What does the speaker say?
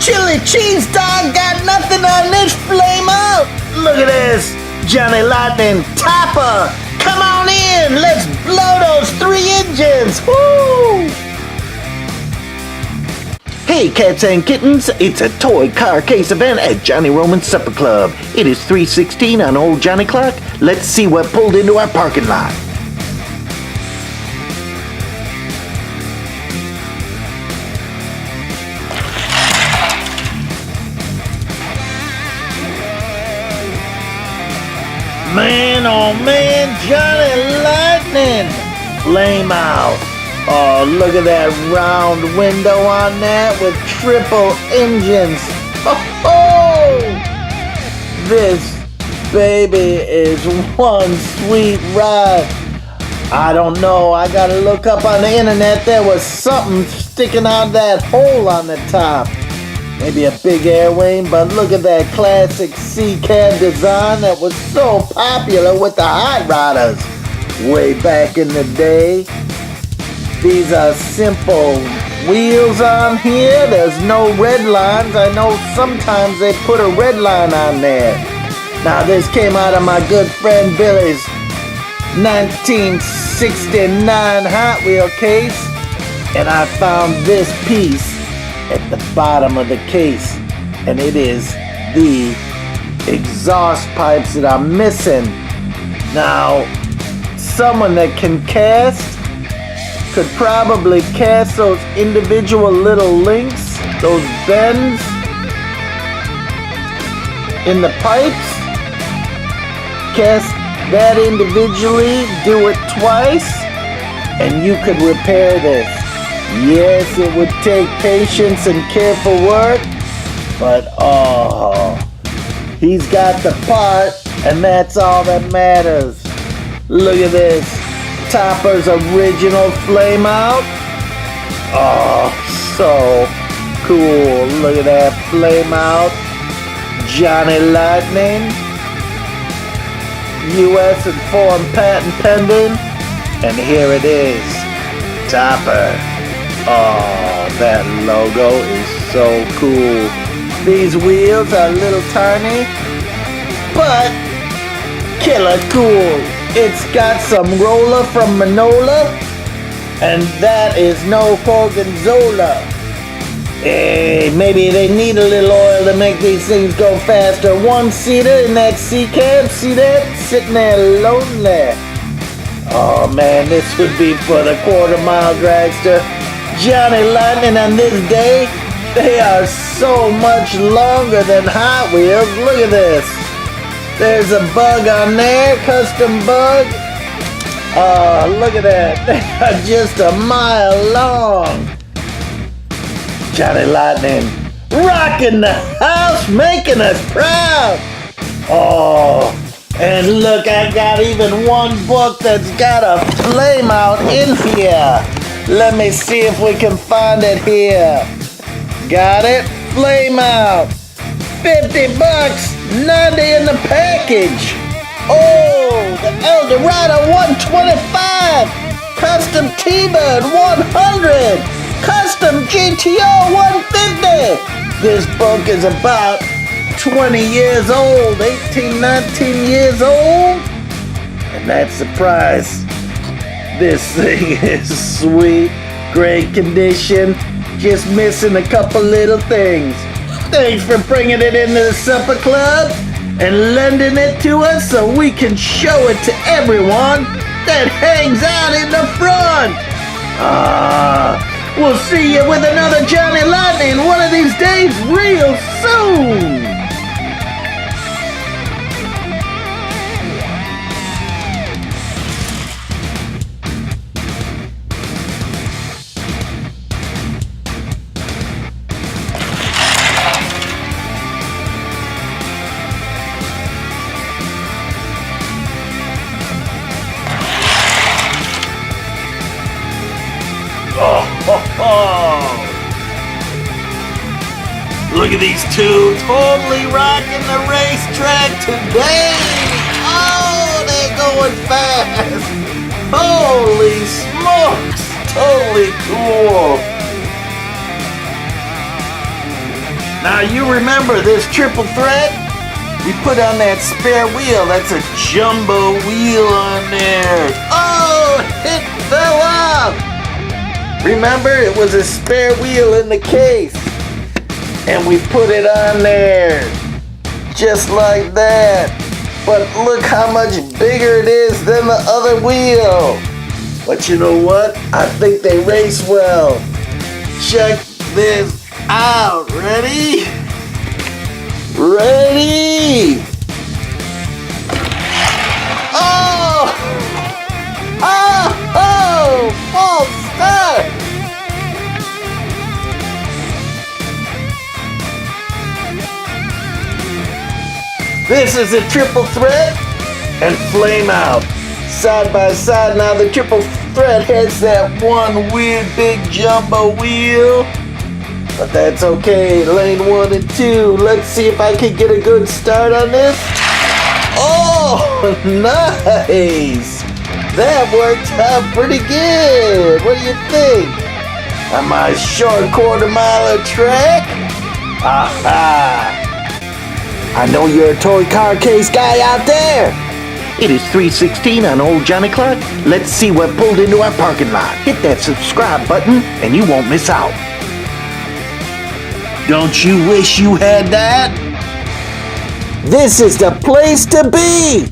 Chili cheese dog got nothing on this flame out. Look at this. Johnny Lightning Topper. Come on in. Let's blow those 3 engines. Woo! Hey cats and kittens, it's a toy car case event at Johnny Roman's Supper Club. It is 3:16 on old Johnny Clock. Let's see what pulled into our parking lot. Man, oh man, Johnny Lightning! Flame out. Oh, look at that round window on that with triple engines. Oh! This baby is one sweet ride. I don't know, I gotta look up on the internet. There was something sticking out of that hole on the top. Maybe a big air wing, but look at that classic C-cab design that was so popular with the hot rodders way back in the day. These are simple wheels on here. There's no red lines. I know sometimes they put a red line on there. Now this came out of my good friend Billy's 1969 Hot Wheel case, and I found this piece at the bottom of the case, and it is the exhaust pipes that I'm missing. Now, someone that can cast could probably cast those individual little links, those bends in the pipes, cast that individually, do it twice, and you could repair this. Yes, it would take patience and careful work, but oh, he's got the part, and that's all that matters. Look at this. Topper's original flame out. Oh, so cool. Look at that flame out. Johnny Lightning. US and foreign patent pending. And here it is. Topper. Oh, that logo is so cool. These wheels are a little tiny, but killer cool. It's got some roller from Manola, and that is no Gorgonzola. Hey, maybe they need a little oil to make these things go faster. One-seater in that C-cab, see that? Sitting there lonely. Oh man, this would be for the quarter-mile dragster. Johnny Lightning on this day, they are so much longer than Hot Wheels. Look at this. There's a bug on there, custom bug. Oh, look at that. They are just a mile long. Johnny Lightning, rocking the house, making us proud. Oh, and look, I got even one book that's got a flame out in here. Let me see if we can find it here. Got it? Flame out. $50, 90 in the package. Oh, the Eldorado 125, custom T-Bird 100, custom GTO 150. This book is about 20 years old, 18, 19 years old. And that's the price. This thing is sweet, great condition, just missing a couple little things. Thanks for bringing it into the supper club and lending it to us so we can show it to everyone that hangs out in the front. We'll see you with another Johnny Lightning one of these days real soon. Look at these two totally rocking the racetrack today. Oh, they're going fast. Holy smokes, totally cool. Now you remember this triple threat? We put on that spare wheel. That's a jumbo wheel on there. Oh, it fell off. Remember, it was a spare wheel in the case. And we put it on there. Just like that. But look how much bigger it is than the other wheel. But you know what? I think they race well. Check this out. Ready? Ready? Oh! Oh! Oh! False start! This is a triple threat and flame out. Side by side now, the triple threat hits that one weird big jumbo wheel. But that's okay, lane 1 and 2. Let's see if I can get a good start on this. Oh, nice! That worked out pretty good. What do you think? On my short quarter-mile track? Aha! I know you're a toy car case guy out there. It is 3:16 on old Johnny Clark. Let's see what pulled into our parking lot. Hit that subscribe button and you won't miss out. Don't you wish you had that? This is the place to be!